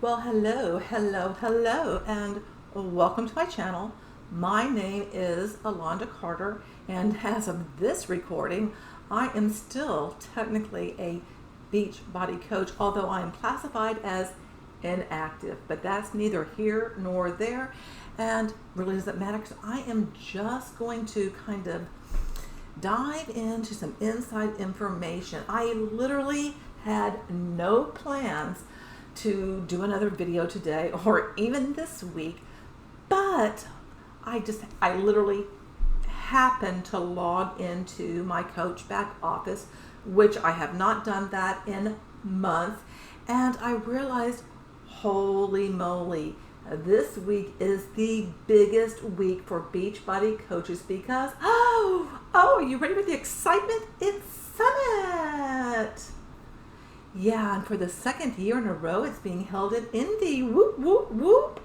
Well, hello, and welcome to my channel. My name is Alonda Carter, and as of this recording, I am still technically a Beachbody coach, although I am classified as inactive, but that's neither here nor there, and really doesn't matter because I am just going to kind of dive into some inside information. I literally had no plans to do another video today or even this week, but I literally happened to log into my Coach back office, which I have not done that in months, and I realized, holy moly, this week is the biggest week for Beachbody coaches because, are you ready for the excitement? It's Summit! Yeah, and for the second year in a row, it's being held in Indy. Whoop, whoop, whoop.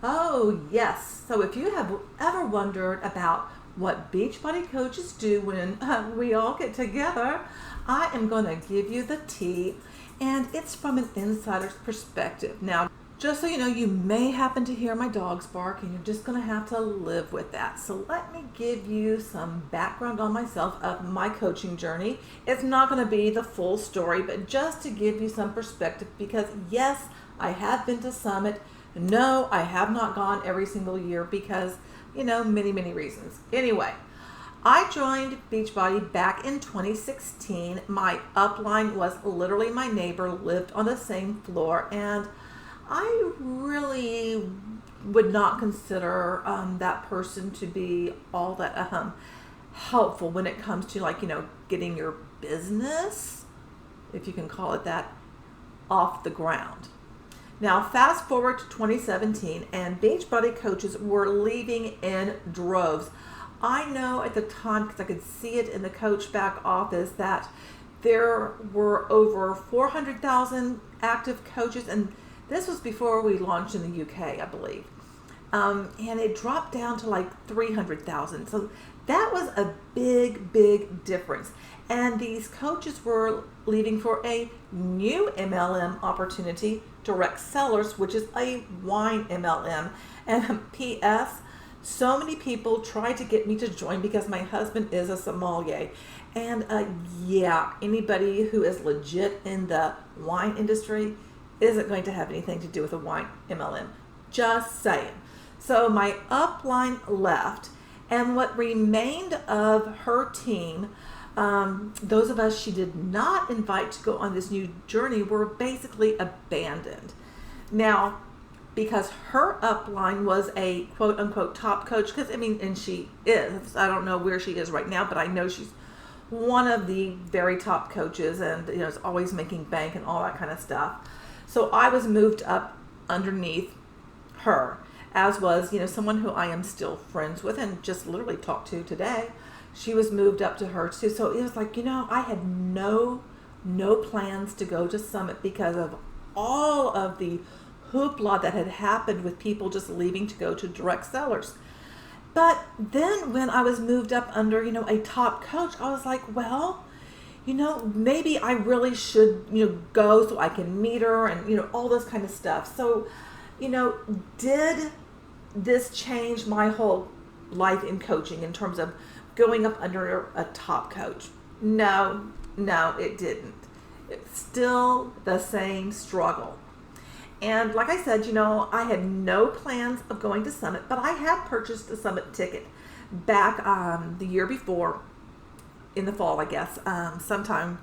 Oh, yes. So if you have ever wondered about what Beachbody coaches do when we all get together, I am going to give you the tea, and it's from an insider's perspective. Now, just so you know, you may happen to hear my dogs bark, and you're just going to have to live with that. So let me give you some background on myself of my coaching journey. It's not going to be the full story, but just to give you some perspective, because yes, I have been to Summit. No, I have not gone every single year because, many reasons. Anyway, I joined Beachbody back in 2016. My upline was literally my neighbor, lived on the same floor, and I really would not consider that person to be all that helpful when it comes to getting your business, if you can call it that, off the ground. Now fast forward to 2017, and Beachbody coaches were leaving in droves. I know at the time, because I could see it in the Coach back office, that there were over 400,000 active coaches, and this was before we launched in the UK, I believe. And it dropped down to like 300,000. So that was a big difference. And these coaches were leaving for a new MLM opportunity, direct sellers, which is a wine MLM. And P.S., so many people tried to get me to join because my husband is a sommelier. And anybody who is legit in the wine industry isn't going to have anything to do with a wine MLM. Just saying. So my upline left, and what remained of her team, those of us she did not invite to go on this new journey, were basically abandoned. Now, because her upline was a quote-unquote top coach, and she is. I don't know where she is right now, but I know she's one of the very top coaches, and is always making bank and all that kind of stuff. So I was moved up underneath her, as was, someone who I am still friends with and just literally talked to today. She was moved up to her too. So it was like, I had no plans to go to Summit because of all of the hoopla that had happened with people just leaving to go to direct sellers. But then when I was moved up under, a top coach, I was like, well, maybe I really should, go so I can meet her and, all this kind of stuff. So, did this change my whole life in coaching in terms of going up under a top coach? No, it didn't. It's still the same struggle. And like I said, I had no plans of going to Summit, but I had purchased a Summit ticket back the year before, in the fall, I guess, sometime,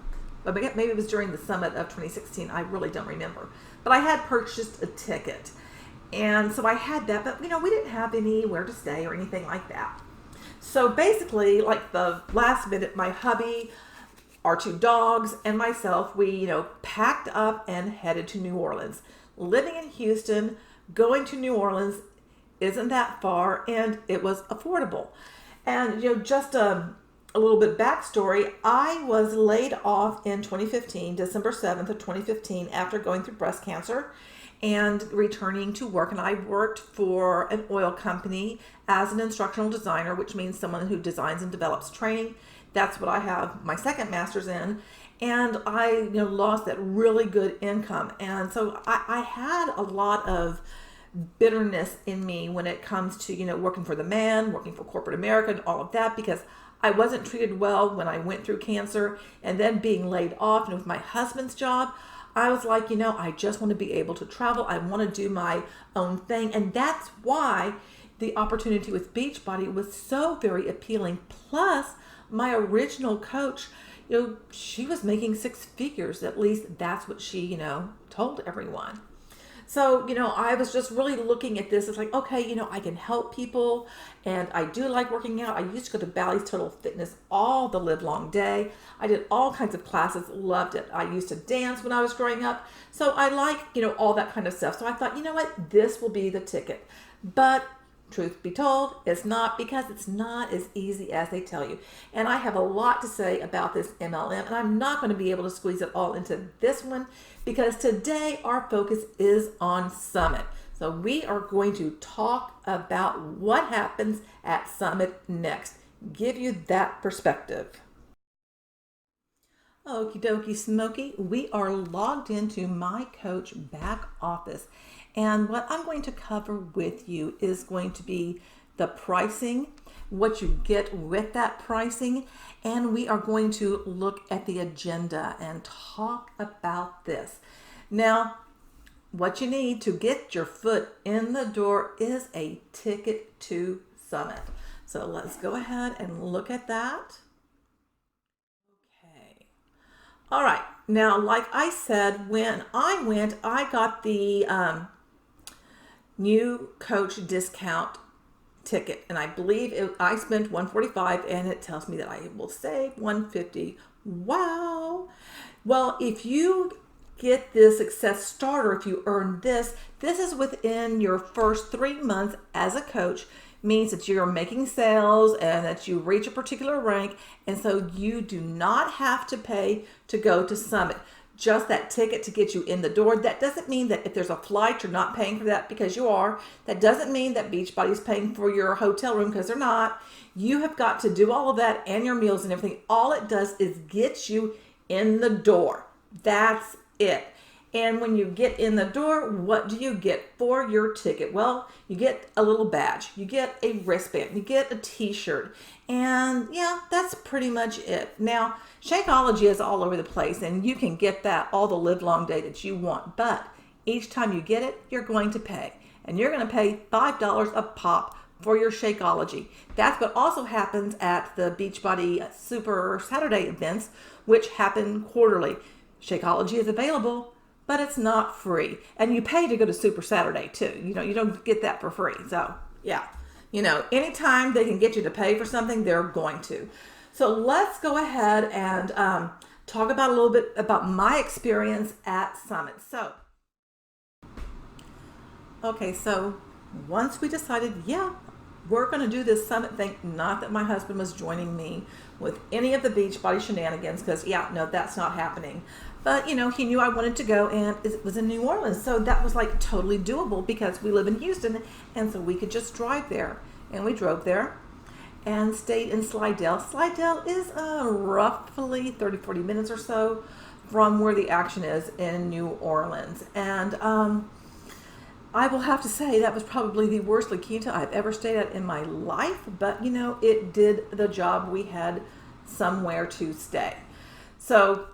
maybe it was during the Summit of 2016. I really don't remember. But I had purchased a ticket. And so I had that, but, we didn't have anywhere to stay or anything like that. So basically, like the last minute, my hubby, our two dogs, and myself, we, packed up and headed to New Orleans. Living in Houston, going to New Orleans isn't that far, and it was affordable. And, just a little bit backstory, I was laid off in 2015, December 7th of 2015, after going through breast cancer and returning to work. And I worked for an oil company as an instructional designer, which means someone who designs and develops training. That's what I have my second master's in. and I lost that really good income. And so I had a lot of bitterness in me when it comes to working for the man, working for corporate America, and all of that, because I wasn't treated well when I went through cancer, and then being laid off. And with my husband's job, I was like, I just want to be able to travel. I want to do my own thing. And that's why the opportunity with Beachbody was so very appealing. Plus, my original coach, she was making six figures. At least that's what she, told everyone. So, I was just really looking at this as like, okay, I can help people, and I do like working out. I used to go to Bally's Total Fitness all the live long day. I did all kinds of classes, loved it. I used to dance when I was growing up. So I like, all that kind of stuff. So I thought, what, this will be the ticket. But truth be told, it's not, because it's not as easy as they tell you. And I have a lot to say about this MLM, and I'm not going to be able to squeeze it all into this one, because today our focus is on Summit. So we are going to talk about what happens at Summit next, give you that perspective. Okie dokie smoky, we are logged into my coach back office. And what I'm going to cover with you is going to be the pricing, what you get with that pricing, and we are going to look at the agenda and talk about this. Now, what you need to get your foot in the door is a ticket to Summit. So let's go ahead and look at that. Okay. All right. Now, like I said, when I went, I got the new coach discount ticket, and I believe I spent $145, and it tells me that I will save $150. Wow. Well, if you get this success starter, if you earn this is within your first 3 months as a coach, means that you're making sales and that you reach a particular rank, and so you do not have to pay to go to Summit. Just that ticket to get you in the door. That doesn't mean that if there's a flight, you're not paying for that, because you are. That doesn't mean that Beachbody is paying for your hotel room, because they're not. You have got to do all of that and your meals and everything. All it does is get you in the door. That's it. And when you get in the door, what do you get for your ticket? Well, you get a little badge, you get a wristband, you get a t-shirt, and yeah, that's pretty much it. Now, Shakeology is all over the place, and you can get that all the live long day that you want, but each time you get it, you're going to pay. And you're going to pay $5 a pop for your Shakeology. That's what also happens at the Beachbody Super Saturday events, which happen quarterly. Shakeology is available, but it's not free. And you pay to go to Super Saturday too. You don't get that for free. So yeah, anytime they can get you to pay for something, they're going to. So let's go ahead and talk about a little bit about my experience at Summit. So once we decided, yeah, we're going to do this Summit thing, not that my husband was joining me with any of the Beachbody shenanigans, because that's not happening. But he knew I wanted to go, and it was in New Orleans, so that was like totally doable because we live in Houston, and so we could just drive there. And we drove there and stayed in Slidell. Slidell is roughly 30-40 minutes or so from where the action is in New Orleans. And I will have to say that was probably the worst La Quinta I've ever stayed at in my life, but it did the job. We had somewhere to stay. So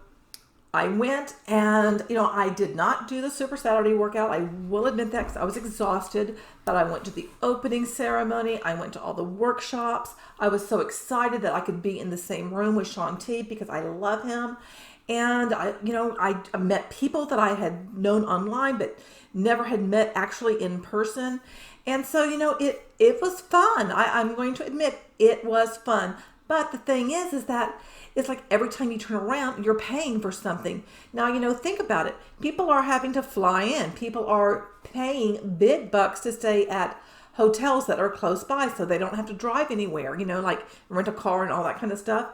I went, and I did not do the Super Saturday workout. I will admit that, because I was exhausted, but I went to the opening ceremony. I went to all the workshops. I was so excited that I could be in the same room with Sean T, because I love him. And I met people that I had known online, but never had met actually in person. And so, it was fun. I'm going to admit it was fun. But the thing is that it's like every time you turn around, you're paying for something. Now, think about it. People are having to fly in. People are paying big bucks to stay at hotels that are close by, so they don't have to drive anywhere, like rent a car and all that kind of stuff.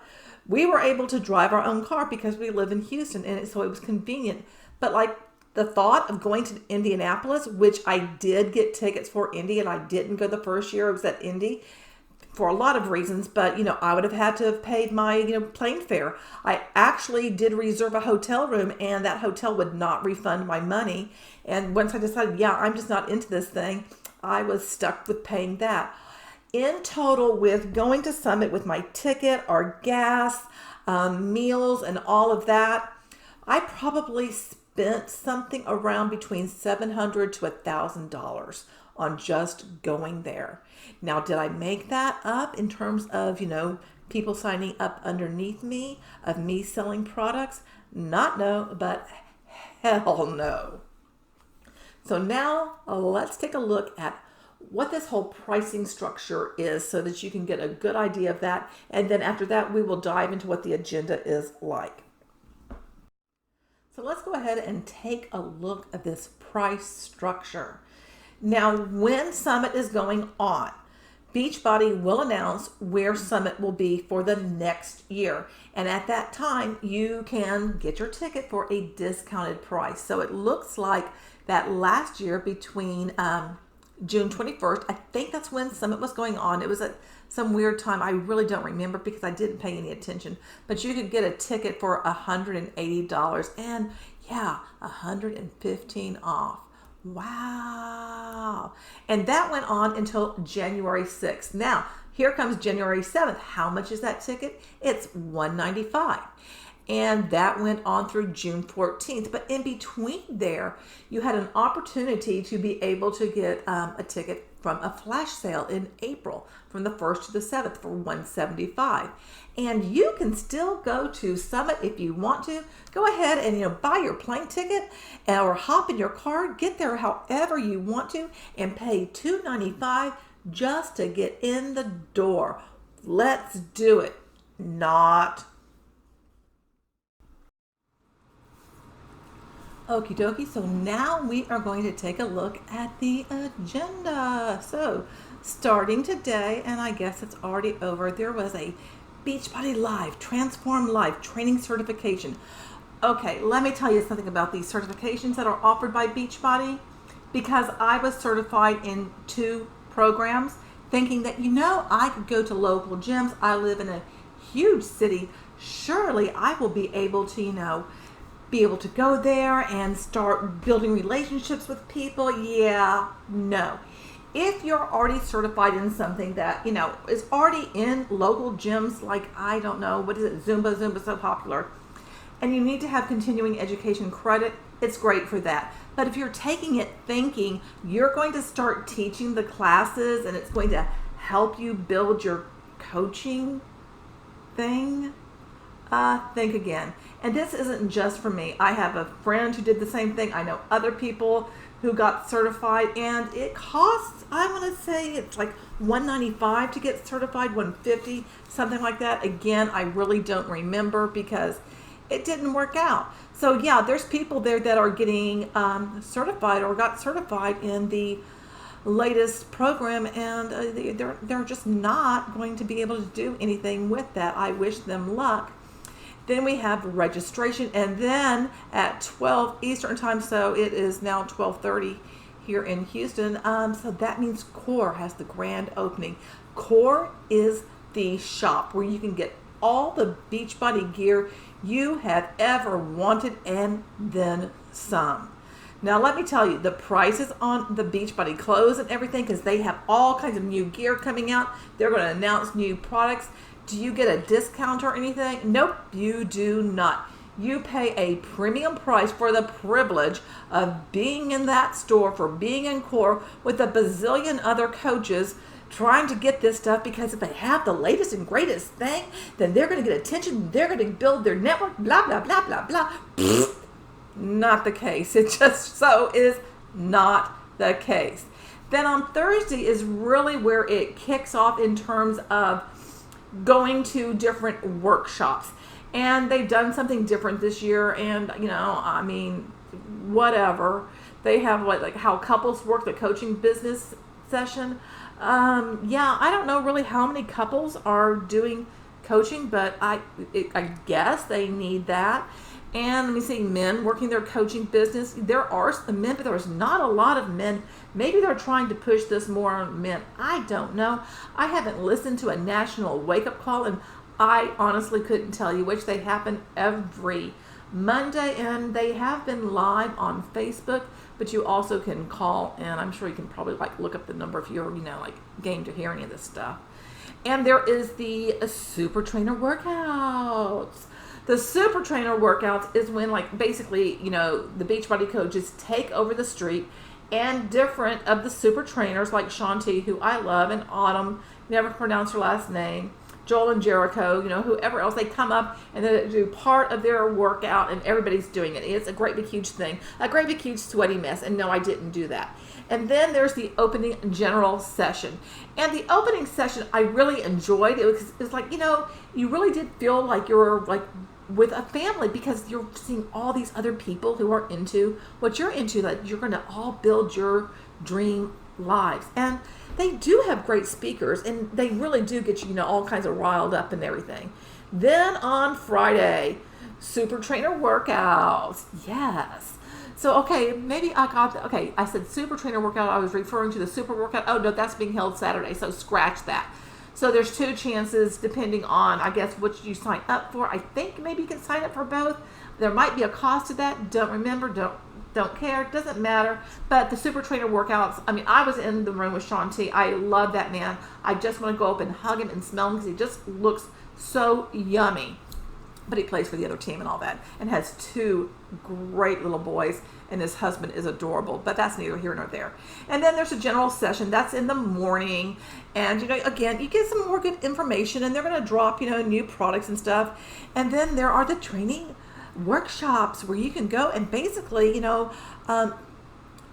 We were able to drive our own car because we live in Houston, and so it was convenient. But like the thought of going to Indianapolis, which I did get tickets for Indy, and I didn't go the first year I was at Indy, for a lot of reasons, but I would have had to have paid my plane fare. I actually did reserve a hotel room, and that hotel would not refund my money. And once I decided, yeah, I'm just not into this thing, I was stuck with paying that. In total, with going to Summit with my ticket, our gas, meals, and all of that, I probably spent something around between $700 to $1,000 on just going there. Now, did I make that up in terms of, people signing up underneath me, of me selling products? Not no, but hell no. So now let's take a look at what this whole pricing structure is so that you can get a good idea of that. And then after that, we will dive into what the agenda is like. So let's go ahead and take a look at this price structure. Now, when Summit is going on, Beachbody will announce where Summit will be for the next year. And at that time, you can get your ticket for a discounted price. So it looks like that last year between June 21st, I think that's when Summit was going on. It was at some weird time. I really don't remember because I didn't pay any attention. But you could get a ticket for $180 and yeah, $115 off. Wow. And that went on until January 6th. Now, here comes January 7th. How much is that ticket? It's $195. And that went on through June 14th. But in between there, you had an opportunity to be able to get a ticket from a flash sale in April from the 1st to the 7th for $175. And you can still go to Summit if you want to. Go ahead and buy your plane ticket or hop in your car, get there however you want to, and pay $295 just to get in the door. Let's do it. Not. Okie dokie, so now we are going to take a look at the agenda. So starting today, and I guess it's already over, there was a Beachbody Live, Transform Live training certification. Okay, let me tell you something about these certifications that are offered by Beachbody, because I was certified in 2 programs thinking that, I could go to local gyms. I live in a huge city. Surely I will be able to, be able to go there and start building relationships with people. Yeah, no. If you're already certified in something that, is already in local gyms, like, I don't know, what is it, Zumba's so popular, and you need to have continuing education credit, it's great for that. But if you're taking it thinking you're going to start teaching the classes and it's going to help you build your coaching thing, think again. And this isn't just for me. I have a friend who did the same thing. I know other people who got certified, and it costs, I want to say it's like $195 to get certified, $150, something like that. Again, I really don't remember because it didn't work out. So yeah, there's people there that are getting certified or got certified in the latest program, and they're just not going to be able to do anything with that. I wish them luck. Then we have registration, and then at 12 Eastern time, so it is now 12:30 here in Houston. So that means Core has the grand opening. Core is the shop where you can get all the Beachbody gear you have ever wanted and then some. Now let me tell you, the prices on the Beachbody clothes and everything, because they have all kinds of new gear coming out. They're going to announce new products. Do you get a discount or anything? Nope, you do not. You pay a premium price for the privilege of being in that store, for being in Core with a bazillion other coaches trying to get this stuff, because if they have the latest and greatest thing, then they're going to get attention, they're going to build their network, blah, blah, blah, blah, blah. Not the case. It just so is not the case. Then on Thursday is really where it kicks off in terms of going to different workshops. And they've done something different this year, and whatever. They have like how couples work, the coaching business session. I don't know really how many couples are doing coaching, but I guess they need that. And let me see, men working their coaching business. There are some men, but there's not a lot of men. Maybe they're trying to push this more on men. I don't know. I haven't listened to a national wake-up call, and I honestly couldn't tell you which. They happen every Monday, and they have been live on Facebook, but you also can call, and I'm sure you can probably look up the number if you're, game to hear any of this stuff. And there is the super trainer workouts. The super trainer workouts is when basically, the Beachbody coaches take over the street, and different of the super trainers like Shanti, who I love, and Autumn, never pronounce her last name, Joel and Jericho, whoever else, they come up and they do part of their workout, and everybody's doing it. It's a great big huge thing, a great big huge sweaty mess, and no, I didn't do that. And then there's the opening general session. And the opening session I really enjoyed. It's like, you really did feel like you're with a family, because you're seeing all these other people who are into what you're into, that you're going to all build your dream lives. And they do have great speakers, and they really do get you, all kinds of riled up and everything. Then on Friday, super trainer workouts. Yes. So, okay, maybe I said super trainer workout. I was referring to the super workout. Oh, no, that's being held Saturday. So scratch that. So there's 2 chances depending on, I guess, which you sign up for. I think maybe you can sign up for both. There might be a cost to that. Don't remember. Don't care. Doesn't matter. But the super trainer workouts, I was in the room with Shanti. I love that man. I just want to go up and hug him and smell him, because he just looks so yummy. But he plays for the other team and all that, and has 2 great little boys, and his husband is adorable, but that's neither here nor there. And then there's a general session that's in the morning, and again, you get some more good information, and they're going to drop new products and stuff. And then there are the training workshops where you can go and basically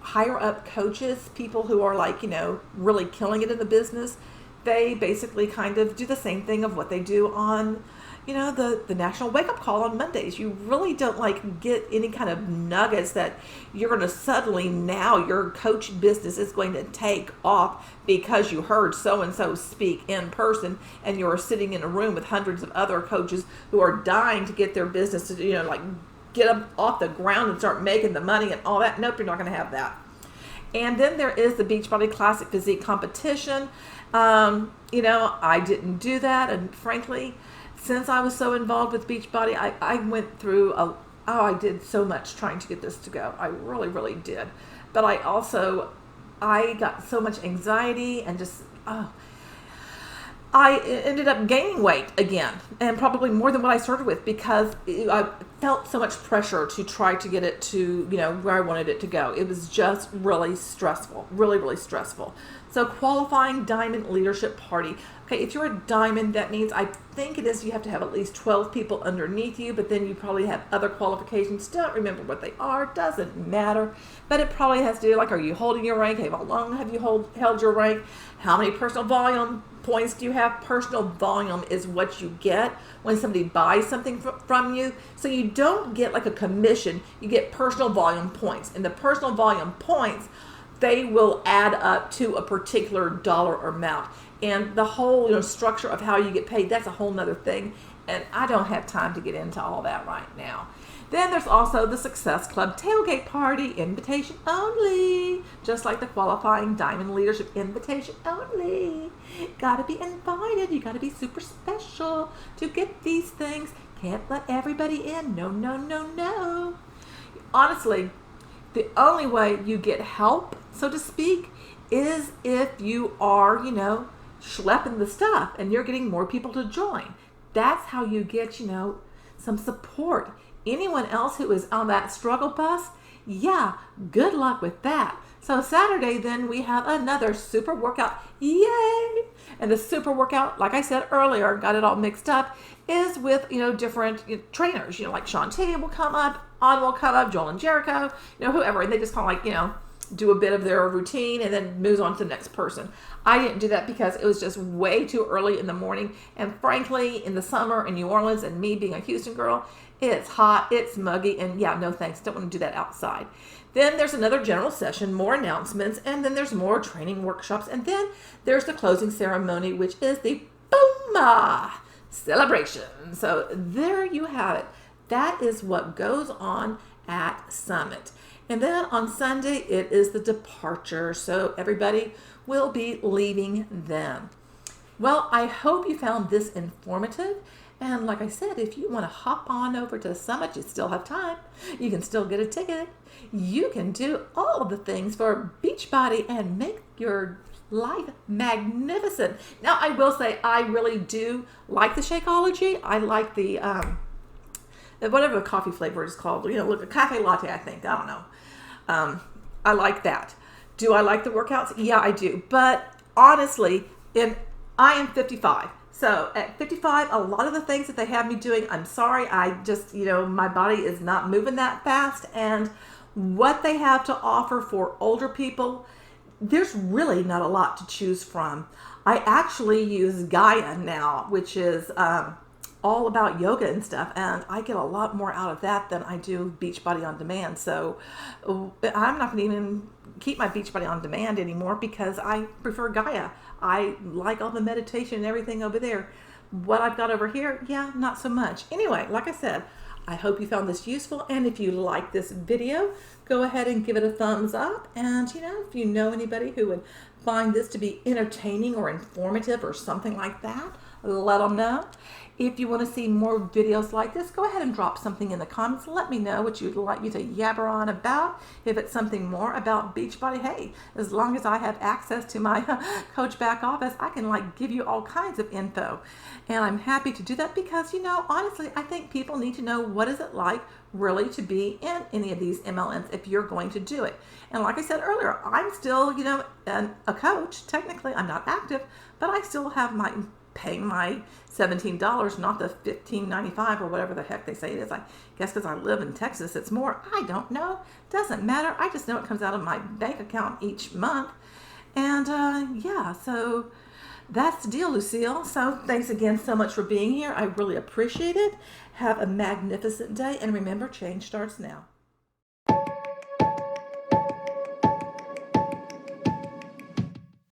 hire up coaches, people who are really killing it in the business. They basically kind of do the same thing of what they do on the national wake-up call on Mondays. You really don't get any kind of nuggets that you're going to suddenly, now your coach business is going to take off because you heard so-and-so speak in person, and you're sitting in a room with hundreds of other coaches who are dying to get their business to, get them off the ground and start making the money and all that. Nope, you're not going to have that. And then there is the Beachbody Classic Physique competition. I didn't do that, and frankly, since I was so involved with Beachbody, I went through I did so much trying to get this to go. I really, really did. But I got so much anxiety, and just, I ended up gaining weight again, and probably more than what I started with, because I felt so much pressure to try to get it to, where I wanted it to go. It was just really stressful, really, really stressful. So qualifying diamond leadership party. Okay, if you're a diamond, that means, I think it is, you have to have at least 12 people underneath you, but then you probably have other qualifications. Don't remember what they are, doesn't matter. But it probably has to do, are you holding your rank? How long have you held your rank? How many personal volume points do you have? Personal volume is what you get when somebody buys something from you. So you don't get a commission, you get personal volume points. And the personal volume points, they will add up to a particular dollar amount. And the whole structure of how you get paid, that's a whole nother thing. And I don't have time to get into all that right now. Then there's also the Success Club tailgate party, invitation only. Just like the qualifying diamond leadership, invitation only. Gotta be invited. You gotta be super special to get these things. Can't let everybody in. No, no, no, no. Honestly, the only way you get help, so to speak, is if you are, schlepping the stuff and you're getting more people to join. That's how you get, some support. Anyone else who is on that struggle bus, yeah, good luck with that. So Saturday, then, we have another super workout. Yay! And the super workout, like I said earlier, got it all mixed up, is with, different trainers. Like Shantae will come up, On will come up, Joel and Jericho, whoever. And they just kind of do a bit of their routine and then moves on to the next person. I didn't do that because it was just way too early in the morning. And frankly, in the summer in New Orleans, and me being a Houston girl, it's hot, it's muggy, and yeah, no thanks. Don't want to do that outside. Then there's another general session, more announcements, and then there's more training workshops. And then there's the closing ceremony, which is the boom celebration. So there you have it. that is what goes on at Summit. And then on Sunday, it is the departure. So everybody will be leaving then. Well, I hope you found this informative. And like I said, if you want to hop on over to the Summit, you still have time. You can still get a ticket. You can do all of the things for Beachbody and make your life magnificent. Now, I will say I really do like the Shakeology. I like the whatever the coffee flavor is called. Look, a cafe latte, I think. I don't know. I like that. Do I like the workouts? Yeah, I do. But honestly, I am 55. So at 55, a lot of the things that they have me doing, I'm sorry, I just, my body is not moving that fast. And what they have to offer for older people, there's really not a lot to choose from. I actually use Gaia now, which is all about yoga and stuff, and I get a lot more out of that than I do Beachbody On Demand. So I'm not going to even keep my Beachbody On Demand anymore because I prefer Gaia. I like all the meditation and everything over there. What I've got over here, yeah, not so much. Anyway, like I said, I hope you found this useful, and if you like this video, go ahead and give it a thumbs up. And if you know anybody who would find this to be entertaining or informative or something like that, let them know. If you want to see more videos like this, go ahead and drop something in the comments. Let me know what you'd like me to yabber on about. If it's something more about Beachbody, hey, as long as I have access to my coach back office, I can give you all kinds of info. And I'm happy to do that because, honestly, I think people need to know what is it like really to be in any of these MLMs if you're going to do it. And like I said earlier, I'm still, a coach. Technically, I'm not active, but I still have paying my $17, not the $15.95 or whatever the heck they say it is. I guess because I live in Texas, it's more. I don't know. Doesn't matter. I just know it comes out of my bank account each month. And yeah, so that's the deal, Lucille. So thanks again so much for being here. I really appreciate it. Have a magnificent day. And remember, change starts now.